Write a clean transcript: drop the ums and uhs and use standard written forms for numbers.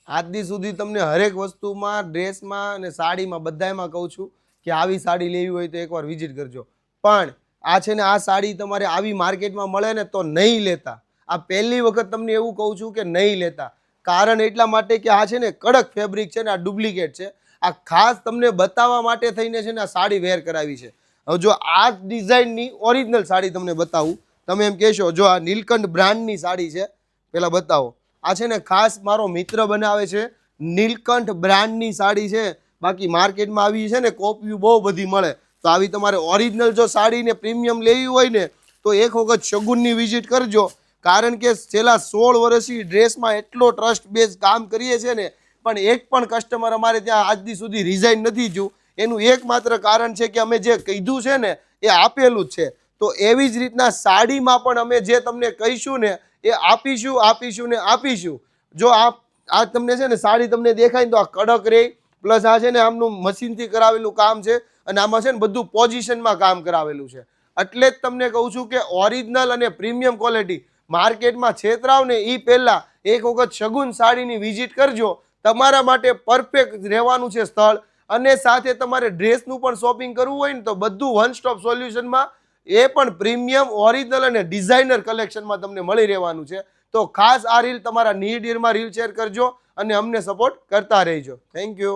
આજ દી સુધી તમને હરેક વસ્તુમાં, ડ્રેસમાં અને સાડીમાં બધામાં કહું છું કે આવી સાડી લેવી હોય તો એકવાર વિઝિટ કરજો. પણ આ છે ને આ સાડી તમારે આવી માર્કેટમાં મળે ને તો નહીં લેતા. આ પહેલી વખત તમને એવું કહું છું કે નહીં લેતા. કારણ એટલા માટે કે આ છે ને કડક ફેબ્રિક છે ને આ ડુપ્લિકેટ છે. આ ખાસ તમને બતાવવા માટે થઈને છે ને આ સાડી વેર કરાવી છે. હવે જો આ ડિઝાઇનની ઓરિજિનલ સાડી તમને બતાવું, તમે એમ કહેશો જો આ નીલકંઠ બ્રાન્ડની સાડી છે, પહેલાં બતાવો. આ છે ને ખાસ મારો મિત્ર બનાવે છે, નીલકંઠ બ્રાન્ડની સાડી છે. બાકી માર્કેટમાં આવી છે ને કોપીઓ બહુ બધી મળે. તો આવી તમારે ઓરિજિનલ જો સાડીને પ્રીમિયમ લેવી હોય ને તો એક વખત શગુનની વિઝિટ કરજો. કારણ કે છેલ્લા 16 વર્ષથી ડ્રેસમાં એટલો ટ્રસ્ટ બેઝ કામ કરીએ છીએ ને, પણ એક પણ કસ્ટમર અમારે ત્યાં આજ સુધી રિઝાઇન નથી થયું. એનું એકમાત્ર કારણ છે કે અમે જે કીધું છે ને એ આપેલું જ છે. તો એવી જ રીતના સાડીમાં પણ અમે જે તમને કહીશું ને એ આપીશું ને આપીશું. જો આ તમને છે ને સાડી તમને દેખાય ને તો આ કડક રહે, પ્લસ આ છે ને આમનું મશીનથી કરાવેલું કામ છે અને આમાં છે ને બધું પોઝિશનમાં કામ કરાવેલું છે. એટલે જ તમને કહું છું કે ઓરિજિનલ અને પ્રીમિયમ ક્વોલિટી માર્કેટમાં છેતરાવ ને એ પહેલાં એક વખત શગુન સાડીની વિઝિટ કરજો. તમારા માટે પરફેક્ટ રહેવાનું છે સ્થળ. અને સાથે તમારે ડ્રેસનું પણ શોપિંગ કરવું હોય ને તો બધું વન સ્ટોપ સોલ્યુશનમાં, એ પણ પ્રીમિયમ, ઓરિજિનલ અને ડિઝાઇનર કલેક્શનમાં તમને મળી રહેવાનું છે. તો ખાસ આ રીલ તમારા નીડ ઈયરમાં રીલ શેર કરજો અને અમને સપોર્ટ કરતા રહેજો. Thank you.